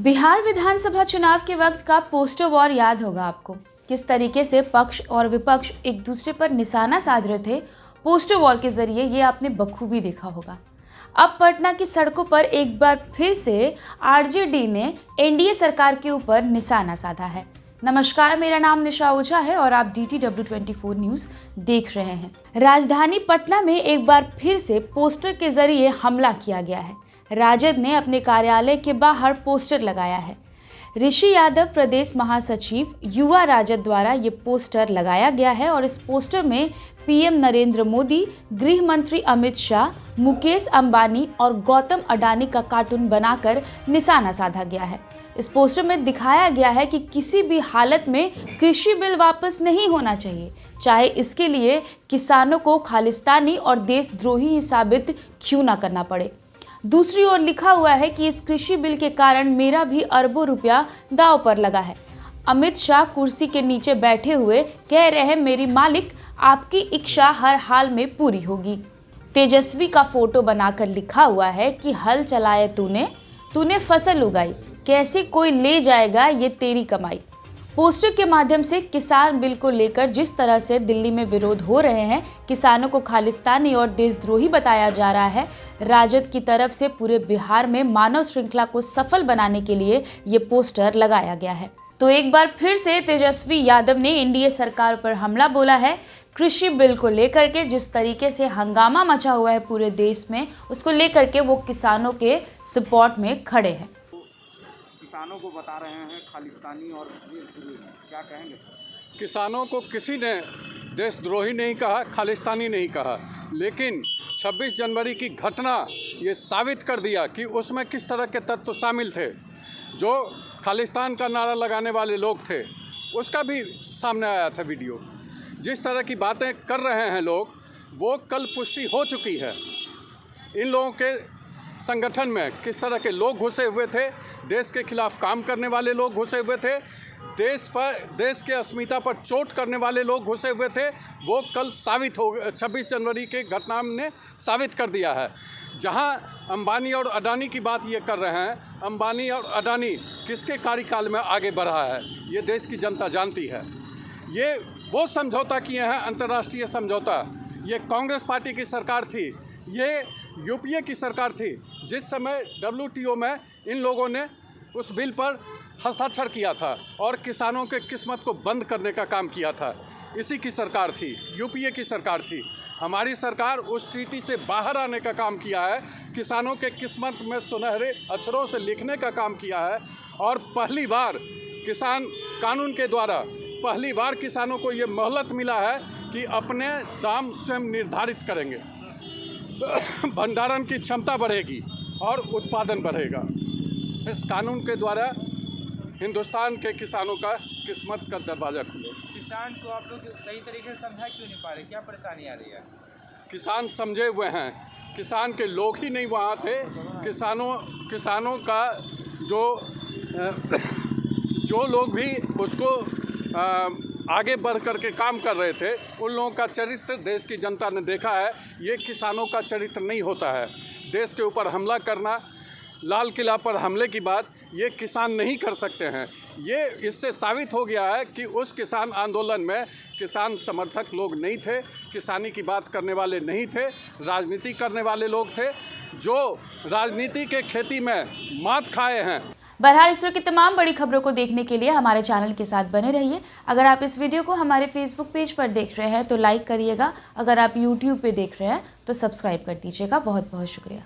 बिहार विधानसभा चुनाव के वक्त का पोस्टर वॉर याद होगा आपको। किस तरीके से पक्ष और विपक्ष एक दूसरे पर निशाना साध रहे थे पोस्टर वॉर के जरिए, ये आपने बखूबी देखा होगा। अब पटना की सड़कों पर एक बार फिर से आरजेडी ने एनडीए सरकार के ऊपर निशाना साधा है। नमस्कार, मेरा नाम निशा ओझा है और आप DTW24 न्यूज देख रहे हैं। राजधानी पटना में एक बार फिर से पोस्टर के जरिए हमला किया गया है। राजद ने अपने कार्यालय के बाहर पोस्टर लगाया है। ऋषि यादव प्रदेश महासचिव युवा राजद द्वारा ये पोस्टर लगाया गया है और इस पोस्टर में पीएम नरेंद्र मोदी, गृह मंत्री अमित शाह, मुकेश अंबानी और गौतम अडानी का कार्टून बनाकर निशाना साधा गया है। इस पोस्टर में दिखाया गया है कि किसी भी हालत में कृषि बिल वापस नहीं होना चाहिए, चाहे इसके लिए किसानों को खालिस्तानी और देशद्रोही ही साबित क्यों ना करना पड़े। दूसरी ओर लिखा हुआ है कि इस कृषि बिल के कारण मेरा भी अरबों रुपया दांव पर लगा है। अमित शाह कुर्सी के नीचे बैठे हुए कह रहे हैं, मेरी मालिक आपकी इच्छा हर हाल में पूरी होगी। तेजस्वी का फोटो बनाकर लिखा हुआ है कि हल चलाए तूने फसल उगाई, कैसे कोई ले जाएगा ये तेरी कमाई। पोस्टर के माध्यम से किसान बिल को लेकर जिस तरह से दिल्ली में विरोध हो रहे हैं, किसानों को खालिस्तानी और देशद्रोही बताया जा रहा है, राजद की तरफ से पूरे बिहार में मानव श्रृंखला को सफल बनाने के लिए ये पोस्टर लगाया गया है। तो एक बार फिर से तेजस्वी यादव ने एनडीए सरकार पर हमला बोला है। कृषि बिल को लेकर के जिस तरीके से हंगामा मचा हुआ है पूरे देश में, उसको लेकर के वो किसानों के सपोर्ट में खड़े हैं। किसानों को बता रहे हैं खालिस्तानी और देशद्रोही, क्या कहेंगे? किसानों को किसी ने देशद्रोही नहीं कहा, खालिस्तानी नहीं कहा, लेकिन 26 जनवरी की घटना ये साबित कर दिया कि उसमें किस तरह के तत्व शामिल थे। जो खालिस्तान का नारा लगाने वाले लोग थे, उसका भी सामने आया था वीडियो। जिस तरह की बातें कर रहे हैं लोग, वो कल पुष्टि हो चुकी है। इन लोगों के संगठन में किस तरह के लोग घुसे हुए थे, देश के खिलाफ काम करने वाले लोग घुसे हुए थे, देश के अस्मिता पर चोट करने वाले लोग घुसे हुए थे, वो कल साबित हो 26 जनवरी के घटना ने साबित कर दिया है। जहां अंबानी और अडानी की बात ये कर रहे हैं, अंबानी और अडानी किसके कार्यकाल में आगे बढ़ा है ये देश की जनता जानती है। ये वो समझौता किए हैं, अंतर्राष्ट्रीय समझौता। ये कांग्रेस पार्टी की सरकार थी, ये यूपीए की सरकार थी, जिस समय WTO में इन लोगों ने उस बिल पर हस्ताक्षर किया था और किसानों के किस्मत को बंद करने का काम किया था। इसी की सरकार थी, यूपीए की सरकार थी। हमारी सरकार उस ट्रीटी से बाहर आने का काम किया है, किसानों के किस्मत में सुनहरे अक्षरों से लिखने का काम किया है और पहली बार किसान कानून के द्वारा पहली बार किसानों को ये मोहलत मिला है कि अपने दाम स्वयं निर्धारित करेंगे। भंडारण की क्षमता बढ़ेगी और उत्पादन बढ़ेगा। इस कानून के द्वारा हिंदुस्तान के किसानों का किस्मत का दरवाज़ा खुले। किसान को आप लोग सही तरीके से समझा क्यों नहीं पा रहे, क्या परेशानी आ रही है? किसान समझे हुए हैं, किसान के लोग ही नहीं वहाँ थे। किसानों का जो लोग भी उसको आगे बढ़ कर के काम कर रहे थे, उन लोगों का चरित्र देश की जनता ने देखा है। ये किसानों का चरित्र नहीं होता है। देश के ऊपर हमला करना, लाल किला पर हमले की बात ये किसान नहीं कर सकते हैं। ये इससे साबित हो गया है कि उस किसान आंदोलन में किसान समर्थक लोग नहीं थे, किसानी की बात करने वाले नहीं थे, राजनीति करने वाले लोग थे, जो राजनीति के खेती में मात खाए हैं। बहरहाल इस तरह की तमाम बड़ी खबरों को देखने के लिए हमारे चैनल के साथ बने रहिए। अगर आप इस वीडियो को हमारे फेसबुक पेज पर देख रहे हैं तो लाइक करिएगा। अगर आप यूट्यूब पे देख रहे हैं तो सब्सक्राइब कर दीजिएगा। बहुत बहुत शुक्रिया।